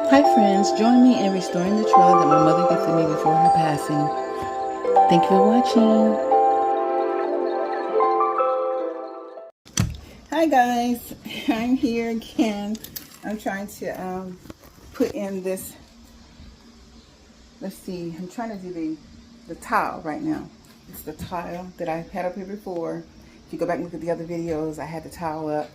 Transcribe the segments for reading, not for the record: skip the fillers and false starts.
Hi friends, join me in restoring the trailer that my mother gifted me before her passing. Thank you for watching. Hi guys, I'm here again. I'm trying to put in this, let's see, I'm trying to do the tile right now. It's the tile that I had up here before. If you go back and look at the other videos, I had the tile up,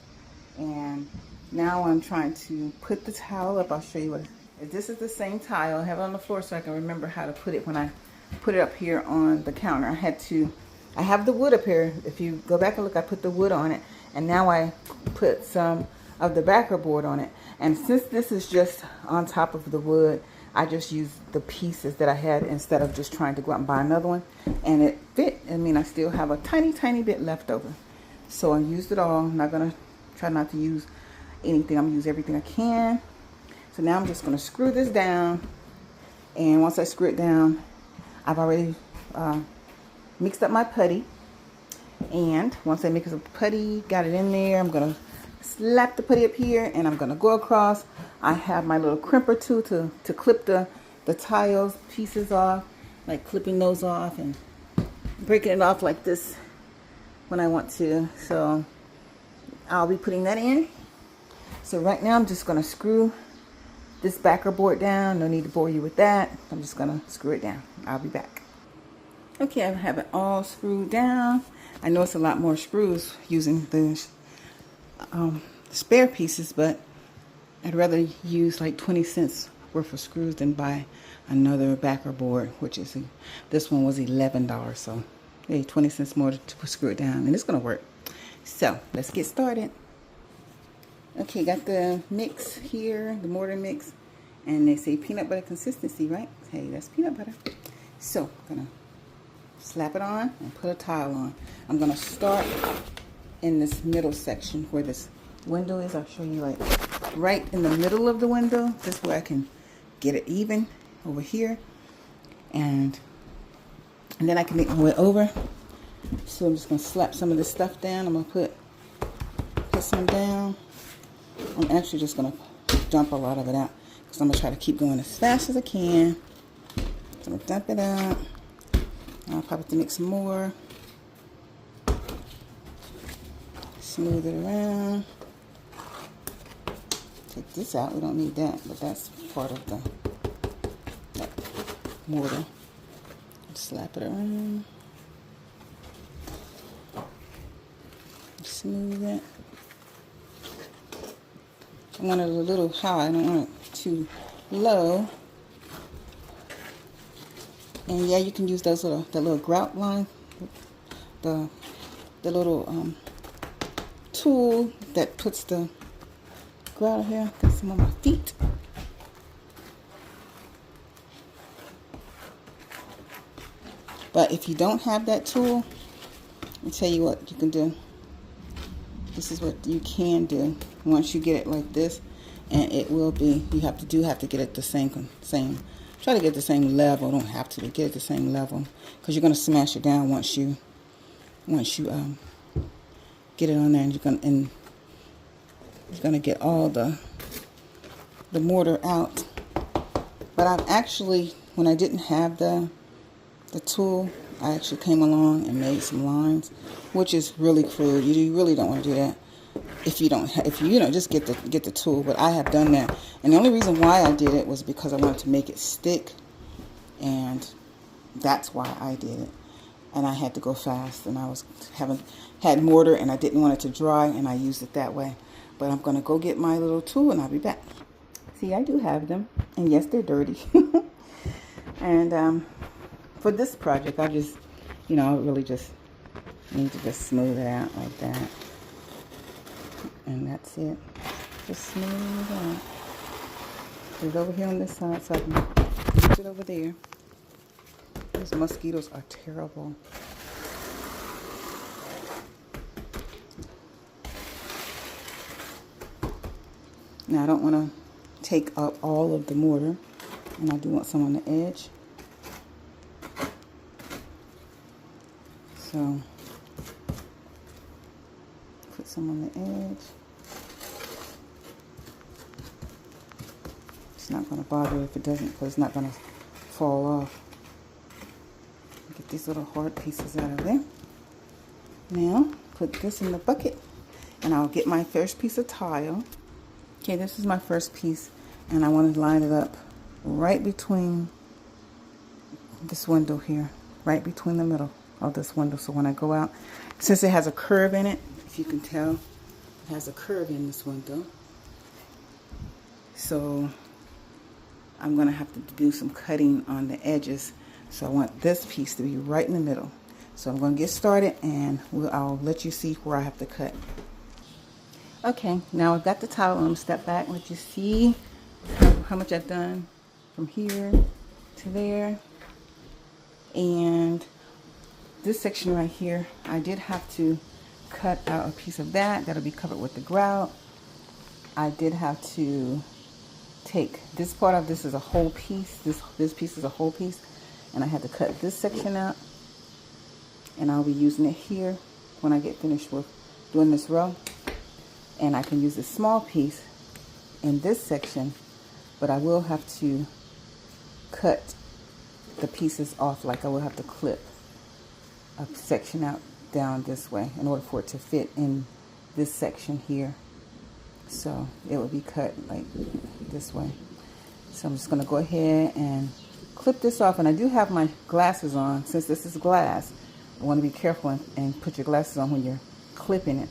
and now I'm trying to put the tile up. I'll show you what. This is the same tile. I have it on the floor so I can remember how to put it when I put it up here on the counter. I have the wood up here. If you go back and look, I put the wood on it, and now I put some of the backer board on it. And since this is just on top of the wood, I just used the pieces that I had instead of just trying to go out and buy another one. And it fit. I mean, I still have a tiny bit left over. So I used it all. I'm not going to try not to use anything. I'm going to use everything I can. So now I'm just going to screw this down. And once I screw it down, I've already mixed up my putty. And once I mix up the putty, got it in there, I'm going to slap the putty up here and I'm going to go across. I have my little crimper too to clip the tiles pieces off, like clipping those off and breaking it off like this when I want to. So I'll be putting that in. So right now I'm just going to screw this backer board down. No need to bore you with that. I'm just going to screw it down. I'll be back. Okay, I have it all screwed down. I know it's a lot more screws using the spare pieces, but I'd rather use like 20 cents worth of screws than buy another backer board, which is, this one was $11. So, hey, 20 cents more to screw it down, and it's going to work. So, let's get started. Okay, got the mix here, the mortar mix, and they say peanut butter consistency, right? Hey, that's peanut butter. So, I'm going to slap it on and put a tile on. I'm going to start in this middle section where this window is. I'll show you, like right in the middle of the window. This way I can get it even over here. And then I can make my way over. So I'm just going to slap some of this stuff down. I'm going to put some down. I'm actually just going to dump a lot of it out because I'm going to try to keep going as fast as I can. So I'm going to dump it out. I'll probably have to mix some more. Smooth it around. Take this out. We don't need that, but that's part of the mortar. Slap it around. Smooth it. I want it a little high. I don't want it too low. And yeah, you can use those the little grout line, the little tool that puts the grout here. Got some on my feet. But if you don't have that tool, I'll tell you what you can do. This is what you can do once you get it like this, and it will be. You have to get it the same. Try to get the same level. Don't have to, but get it the same level because you're gonna smash it down once you get it on there, and you're gonna get all the mortar out. But I've actually, when I didn't have the tool, I actually came along and made some lines, which is really crude. You really don't want to do that if you just get the tool. But I have done that, and the only reason why I did it was because I wanted to make it stick, and that's why I did it. And I had to go fast, and I had mortar, and I didn't want it to dry, and I used it that way. But I'm gonna go get my little tool, and I'll be back. See, I do have them, and yes, they're dirty. And for this project, I just, I really just need to just smooth it out like that. And that's it. Just smooth it out. Put it over here on this side so I can put it over there. Those mosquitoes are terrible. Now I don't want to take up all of the mortar, and I do want some on the edge. So put some on the edge. not going to bother if it doesn't, because it's not going to fall off. Get these little hard pieces out of there. Now, put this in the bucket, and I'll get my first piece of tile. Okay, this is my first piece, and I want to line it up right between this window here, right between the middle of this window. So when I go out, since it has a curve in it, if you can tell, it has a curve in this window. So I'm going to have to do some cutting on the edges. So I want this piece to be right in the middle. So I'm going to get started, and I'll let you see where I have to cut. Okay, now I've got the tile. I'm going to step back and let you see how much I've done from here to there. And this section right here, I did have to cut out a piece of that. That'll be covered with the grout. I did have to take this part of this is a whole piece. This piece is a whole piece. And I had to cut this section out. And I'll be using it here when I get finished with doing this row. And I can use this small piece in this section, but I will have to cut the pieces off, like I will have to clip a section out down this way in order for it to fit in this section here. So it will be cut like this way. So I'm just going to go ahead and clip this off. And I do have my glasses on. Since this is glass, I want to be careful and put your glasses on when you're clipping it.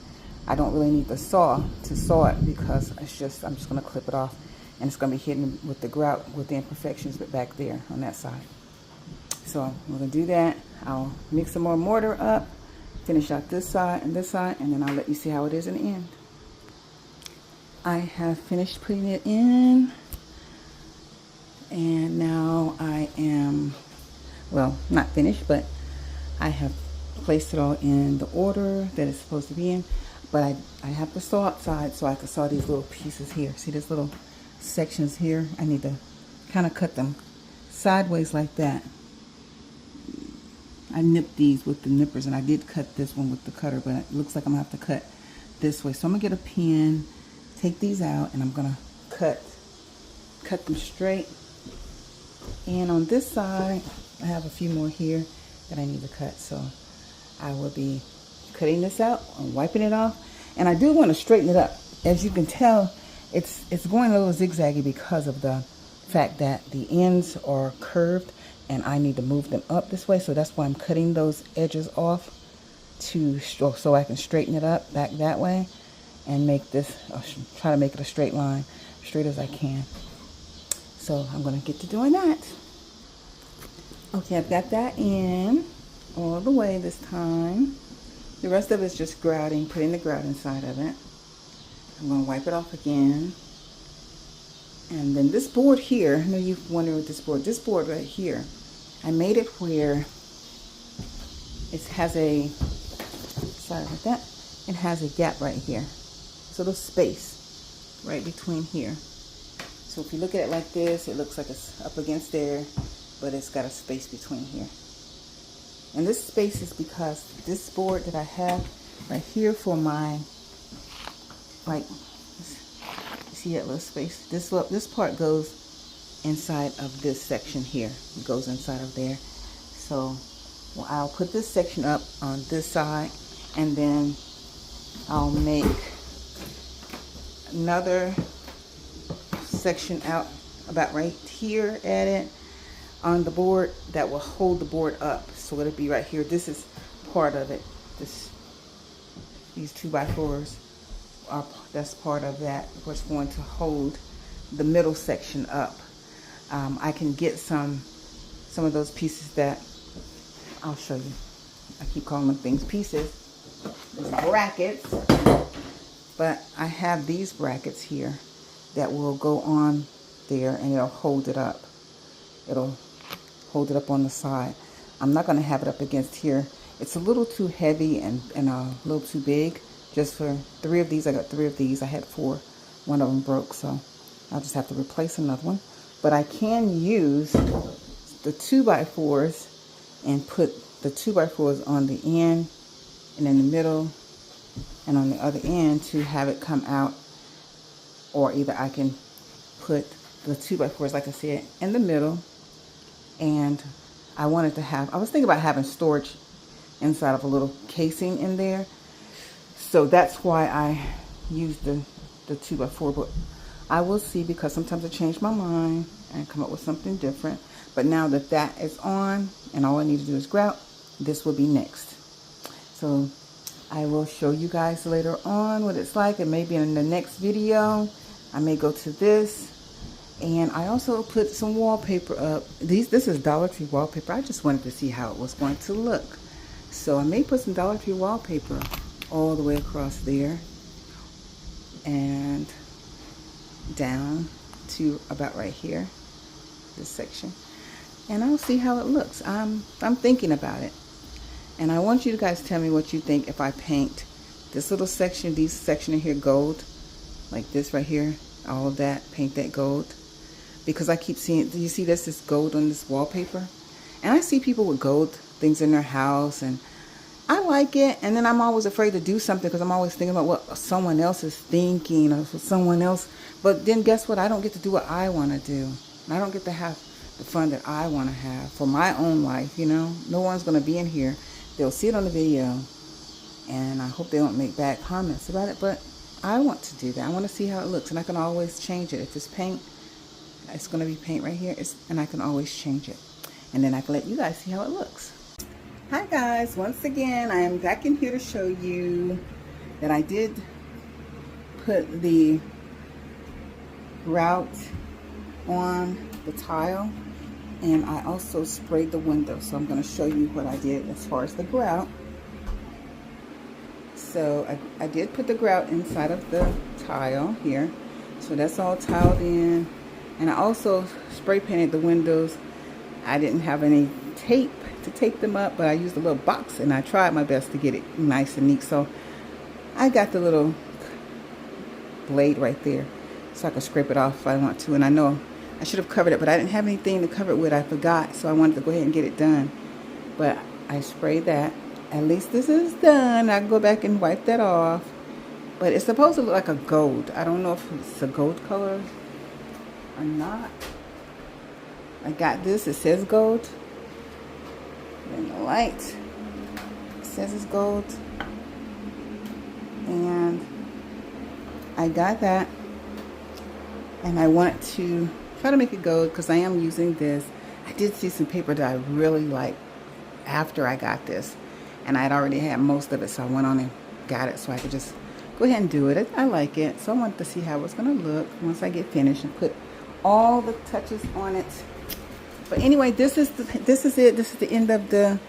I don't really need the saw to saw it, because I'm just going to clip it off, and it's going to be hidden with the grout, with the imperfections back there on that side. So I'm going to do that. I'll mix some more mortar up, finish out this side, and then I'll let you see how it is in the end. I have finished putting it in, and now I am, well, not finished, but I have placed it all in the order that it's supposed to be in. But I have to saw outside so I can saw these little pieces here. See these little sections here? I need to kind of cut them sideways like that. I nipped these with the nippers, and I did cut this one with the cutter, but it looks like I'm going to have to cut this way. So I'm going to get a pen, take these out, and I'm going to cut them straight. And on this side, I have a few more here that I need to cut. So I will be cutting this out and wiping it off. And I do want to straighten it up. As you can tell, it's going a little zigzaggy because of the fact that the ends are curved, and I need to move them up this way. So that's why I'm cutting those edges off so I can straighten it up back that way and make this, try to make it a straight line, straight as I can. So I'm going to get to doing that. Okay, I've got that in all the way this time. The rest of it is just grouting, putting the grout inside of it. I'm going to wipe it off again. And then this board here, I know you're wondering what this board right here, I made it where it has a, sorry about that, it has a gap right here. So there's space right between here. So if you look at it like this, it looks like it's up against there, but it's got a space between here. And this space is because this board that I have right here for my, like, see that little space? This part goes inside of this section here. It goes inside of there. So I'll put this section up on this side, and then I'll make another section out about right here at it on the board that will hold the board up. So it'll be right here. This is part of it. These 2x4s are, that's part of that, what's going to hold the middle section up. I can get some of those pieces that I'll show you. I keep calling them things pieces. There's brackets, but I have these brackets here that will go on there, and it'll hold it up. It'll hold it up on the side. I'm not going to have it up against here. It's a little too heavy and a little too big just for 3 of these. I got 3 of these. I had 4. One of them broke, so I'll just have to replace another one. But I can use the 2x4s and put the 2x4s on the end and in the middle and on the other end to have it come out. Or either I can put the 2x4s, like I said, in the middle. And I wanted to have, I was thinking about having storage inside of a little casing in there. So that's why I used the 2x4, but I will see, because sometimes I change my mind and come up with something different. But now that that is on and all I need to do is grout, this will be next. So I will show you guys later on what it's like, and maybe in the next video I may go to this. And I also put some wallpaper up. This is Dollar Tree wallpaper. I just wanted to see how it was going to look. So I may put some Dollar Tree wallpaper all the way across there and down to about right here, this section. And I'll see how it looks. I'm thinking about it. And I want you guys to tell me what you think if I paint this little section, these section in here gold, like this right here, all of that, paint that gold. Because I keep seeing, do you see this gold on this wallpaper? And I see people with gold things in their house, and I like it. And then I'm always afraid to do something because I'm always thinking about what someone else is thinking, or someone else. But then guess what? I don't get to do what I want to do. I don't get to have the fun that I want to have for my own life, you know. No one's going to be in here. They'll see it on the video, and I hope they don't make bad comments about it. But I want to do that. I want to see how it looks, and I can always change it. If it's paint, it's going to be paint right here, and I can always change it. And then I can let you guys see how it looks. Hi guys, once again, I am back in here to show you that I did put the grout on the tile, and I also sprayed the window. So I'm going to show you what I did as far as the grout. So I did put the grout inside of the tile here. So that's all tiled in. And I also spray painted the windows. I didn't have any tape to tape them up, but I used a little box, and I tried my best to get it nice and neat. So I got the little blade right there so I could scrape it off if I want to. And I know I should have covered it, but I didn't have anything to cover it with. I forgot, so I wanted to go ahead and get it done. But I sprayed that. At least this is done. I can go back and wipe that off. But it's supposed to look like a gold. I don't know if it's a gold color or not. I got this. It says gold. In the light, it says it's gold. And I got that. And I wanted to try to make it gold because I am using this. I did see some paper that I really liked after I got this. And I had already had most of it, so I went on and got it so I could just go ahead and do it. I like it. So I wanted to see how it's going to look once I get finished and put all the touches on it. But anyway, this is it. This is the end of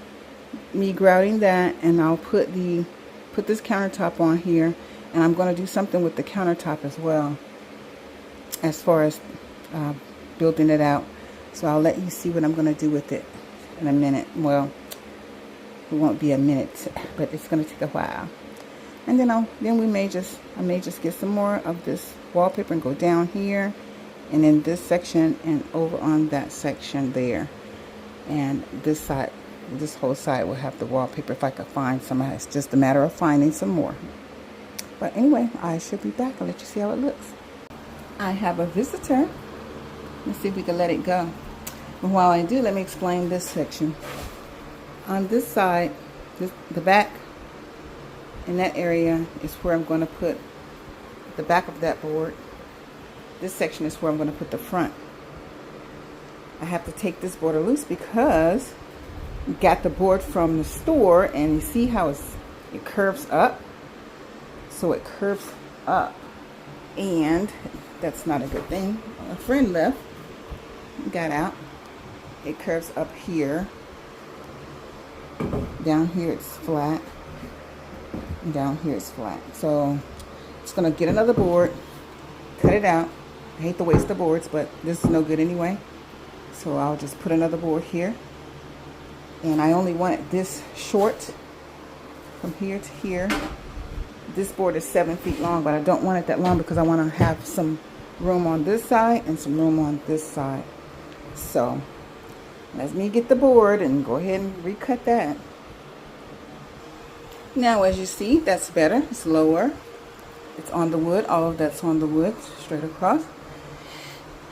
me grouting that, and I'll put this countertop on here, and I'm going to do something with the countertop as well, as far as building it out. So I'll let you see what I'm going to do with it in a minute. Well, it won't be a minute, but it's going to take a while. And then I may just get some more of this wallpaper and go down here, and in this section, and over on that section there. And this side, this whole side will have the wallpaper if I could find some. It's just a matter of finding some more. But anyway, I should be back. I'll let you see how it looks. I have a visitor. Let's see if we can let it go. But while I do, let me explain this section. On this side, the back, in that area is where I'm going to put the back of that board. This section is where I'm going to put the front. I have to take this border loose because I got the board from the store, and you see how it curves up. So it curves up, and that's not a good thing. A friend left, got out. It curves up here. Down here it's flat. Down here it's flat. So it's going to get another board, cut it out. I hate to waste the boards, but this is no good anyway. So I'll just put another board here. And I only want it this short from here to here. This board is 7 feet long, but I don't want it that long because I want to have some room on this side and some room on this side. So let me get the board and go ahead and recut that. Now, as you see, that's better. It's lower. It's on the wood. All of that's on the wood straight across.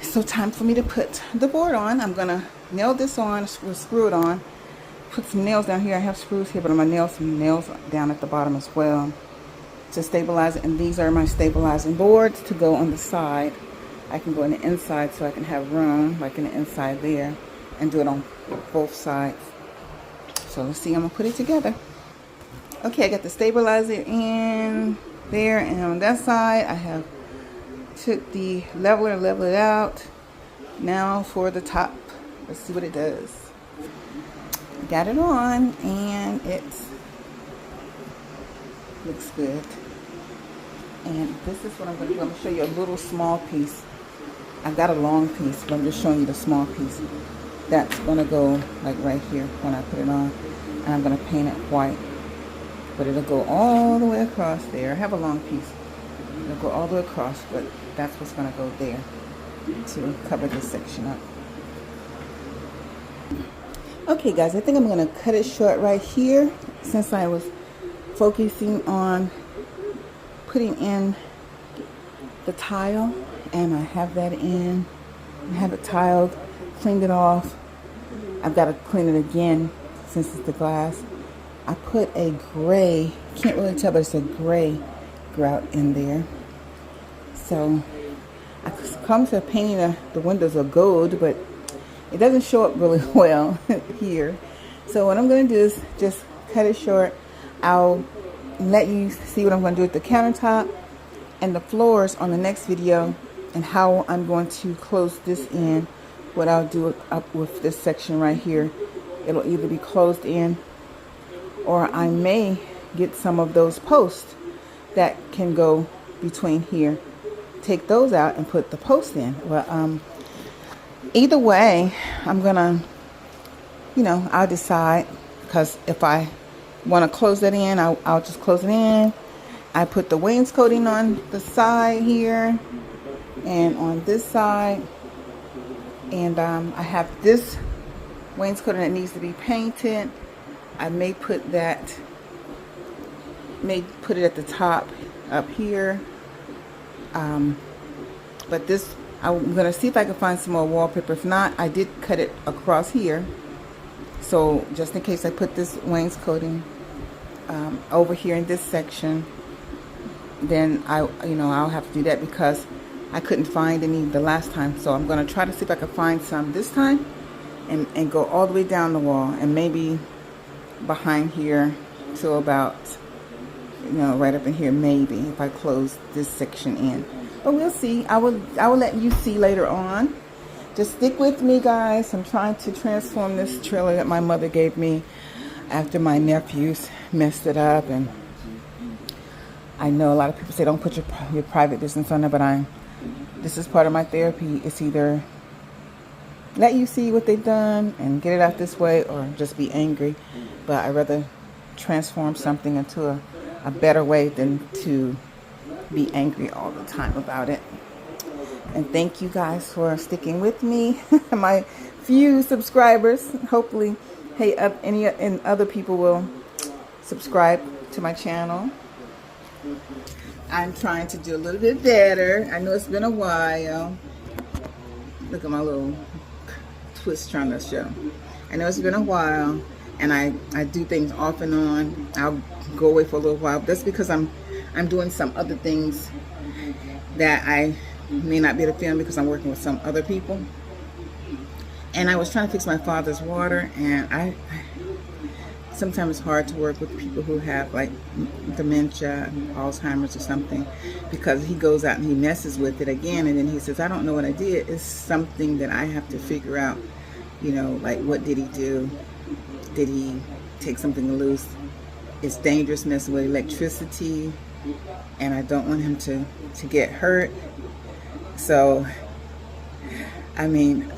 So time for me to put the board on. I'm gonna nail this on, screw it on, put some nails down here. I have screws here, but I'm gonna nail some nails down at the bottom as well to stabilize it. And these are my stabilizing boards to go on the side. I can go on the inside so I can have room, like in the inside there, and do it on both sides. So let's see, I'm gonna put it together. Okay, I got the stabilizer in there, and on that side I have took the leveler, level it out. Now for the top, let's see what it does. Got it on, and it looks good. And this is what I'm gonna do. I'm gonna show you a little small piece. I've got a long piece, but I'm just showing you the small piece. That's gonna go like right here when I put it on, and I'm gonna paint it white. But it'll go all the way across there. I have a long piece. It'll go all the way across, but that's what's gonna go there to cover this section up. Okay guys, I think I'm gonna cut it short right here since I was focusing on putting in the tile, and I have that in. I have it tiled, cleaned it off. I've got to clean it again since it's the glass. I put a gray, can't really tell, but it's a gray grout in there. So I come to painting the windows are gold, but it doesn't show up really well here. So what I'm going to do is just cut it short. I'll let you see what I'm going to do with the countertop and the floors on the next video, and how I'm going to close this in. What I'll do up with this section right here, it'll either be closed in, or I may get some of those posts that can go between here, take those out and put the post in. Well, either way, I'm gonna, I'll decide, because if I want to close that in, I'll just close it in. I put the wainscoting on the side here and on this side, and I have this wainscoting that needs to be painted. I may put it at the top up here, but this, I'm gonna see if I can find some more wallpaper. If not, I did cut it across here, so just in case I put this wainscoting over here in this section, then I'll have to do that because I couldn't find any the last time. So I'm going to try to see if I can find some this time, and go all the way down the wall, and maybe behind here to about, right up in here, maybe, if I close this section in. But we'll see. I will let you see later on. Just stick with me, guys. I'm trying to transform this trailer that my mother gave me after my nephews messed it up. And I know a lot of people say don't put your private business on there, but this is part of my therapy. It's either let you see what they've done and get it out this way, or just be angry. But I'd rather transform something into a better way than to be angry all the time about it. And thank you guys for sticking with me. My few subscribers. Hopefully, hey, and other people will subscribe to my channel. I'm trying to do a little bit better. I know it's been a while. Look at my little twist trying to show. I know it's been a while, and I do things off and on. I'll go away for a little while. That's because I'm doing some other things that I may not be able to film because I'm working with some other people. And I was trying to fix my father's water, and sometimes it's hard to work with people who have like dementia, Alzheimer's or something, because he goes out and he messes with it again, and then he says, I don't know what I did. It's something that I have to figure out, like what did he do? Did he take something loose? It's dangerous messing with electricity, and I don't want him to get hurt. So, I mean,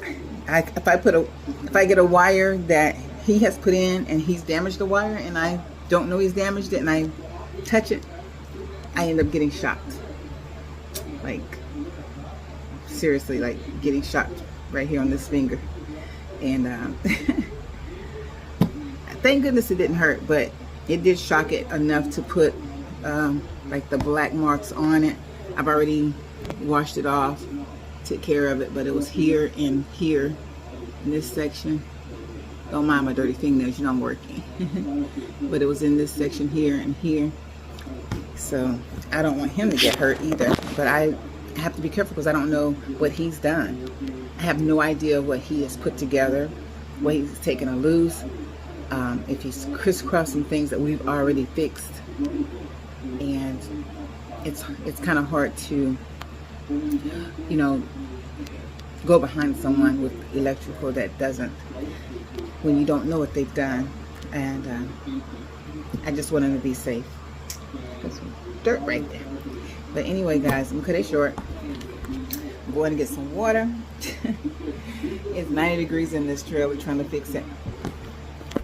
if I get a wire that he has put in and he's damaged the wire, and I don't know he's damaged it, and I touch it, I end up getting shocked. Like, seriously, like getting shocked right here on this finger. And thank goodness it didn't hurt, but it did shock it enough to put like the black marks on it. I've already washed it off, took care of it, but it was here and here in this section. Don't mind my dirty fingernails, you know I'm working. But it was in this section here and here. So I don't want him to get hurt either, but I have to be careful because I don't know what he's done. I have no idea what he has put together, what he's taken loose, if he's crisscrossing things that we've already fixed. And it's kind of hard to, you know, go behind someone with electrical that doesn't, when you don't know what they've done. And I just want him to be safe. There's some dirt right there. But anyway, guys, I'm gonna cut it short. I'm going to get some water. It's 90 degrees in this trail. We're trying to fix it.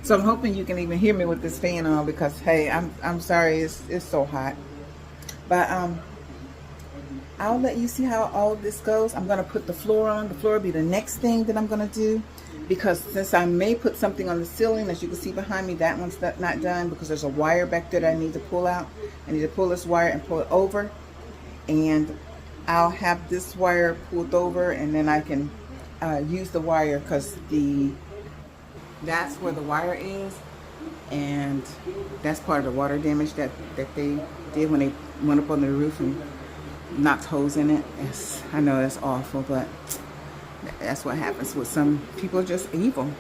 So I'm hoping you can even hear me with this fan on, because hey, I'm sorry, it's so hot. But I'll let you see how all of this goes. I'm gonna put the floor on. The floor will be the next thing that I'm gonna do, because since I may put something on the ceiling, as you can see behind me, that one's not done because there's a wire back there that I need to pull out. I need to pull this wire and pull it over, and I'll have this wire pulled over, and then I can use the wire, because that's where the wire is, and that's part of the water damage that they did when they went up on the roof and knocked holes in it. Yes, I know that's awful, but that's what happens with some people, just evil.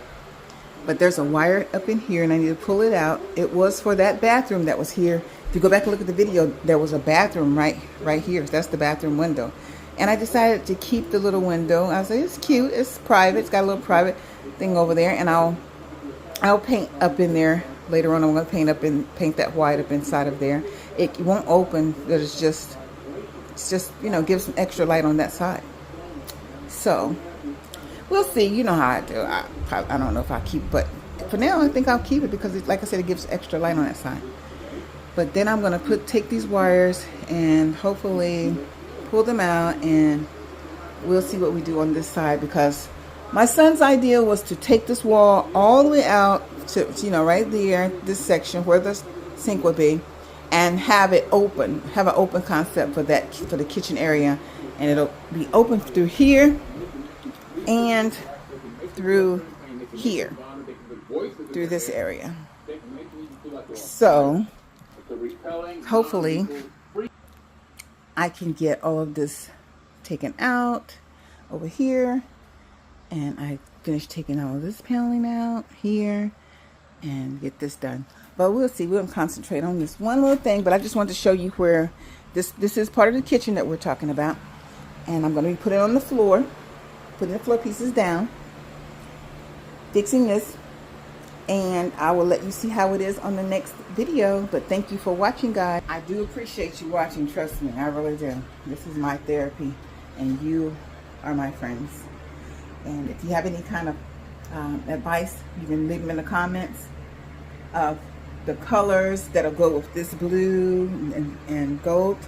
But there's a wire up in here and I need to pull it out. It was for that bathroom that was here. If you go back and look at the video, there was a bathroom right here. That's the bathroom window. And I decided to keep the little window. I was like, it's cute, it's private, it's got a little private thing over there, and I'll paint up in there later on. I'm going to paint that white up inside of there. It won't open, but it's just you know, give some extra light on that side. So we'll see. You know how I do. I don't know if I'll keep, but for now I think I'll keep it, because like I said, it gives extra light on that side. But then I'm going to take these wires and hopefully pull them out, and we'll see what we do on this side, because my son's idea was to take this wall all the way out to, you know, right there, this section where the sink would be, and have it open, have an open concept for the kitchen area, and it'll be open through here and through here, through this area. So hopefully I can get all of this taken out over here, and I finish taking all of this paneling out here and get this done. But we'll see. We'll concentrate on this one little thing, but I just wanted to show you where this is part of the kitchen that we're talking about. And I'm going to be putting it on the floor, putting the floor pieces down, fixing this, and I will let you see how it is on the next video. But thank you for watching, guys. I do appreciate you watching, trust me, I really do. This is my therapy, and you are my friends. And if you have any kind of advice, you can leave them in the comments of the colors that'll go with this blue and gold,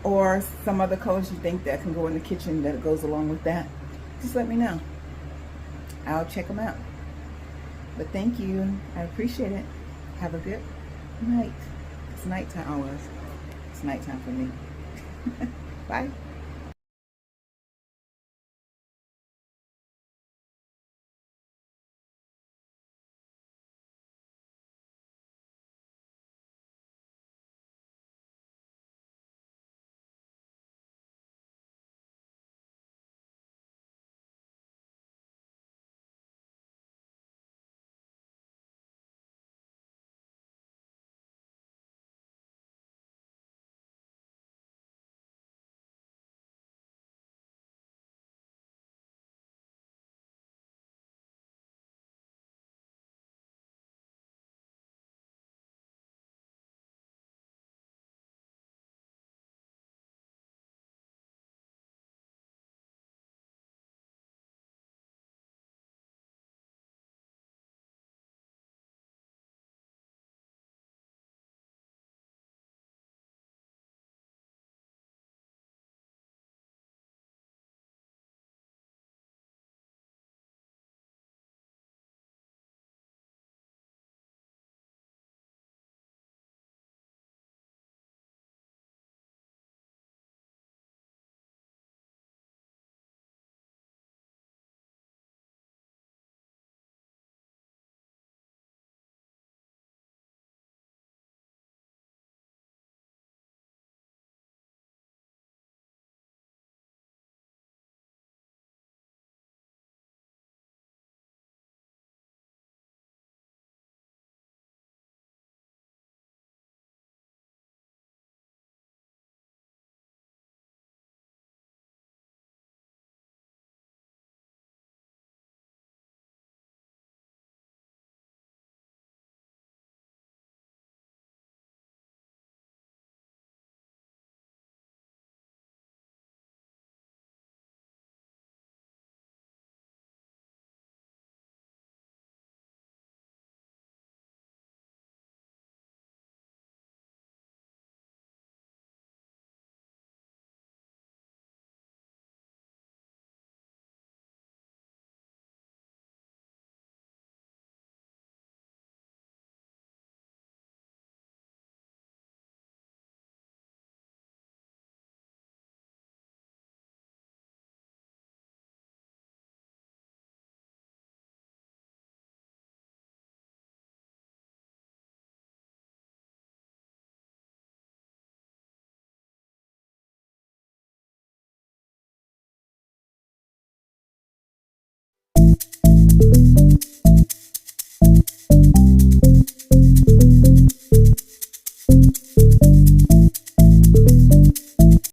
or some other colors you think that can go in the kitchen that goes along with that. Just let me know. I'll check them out. But thank you. I appreciate it. Have a good night. It's nighttime always. It's nighttime for me. Bye.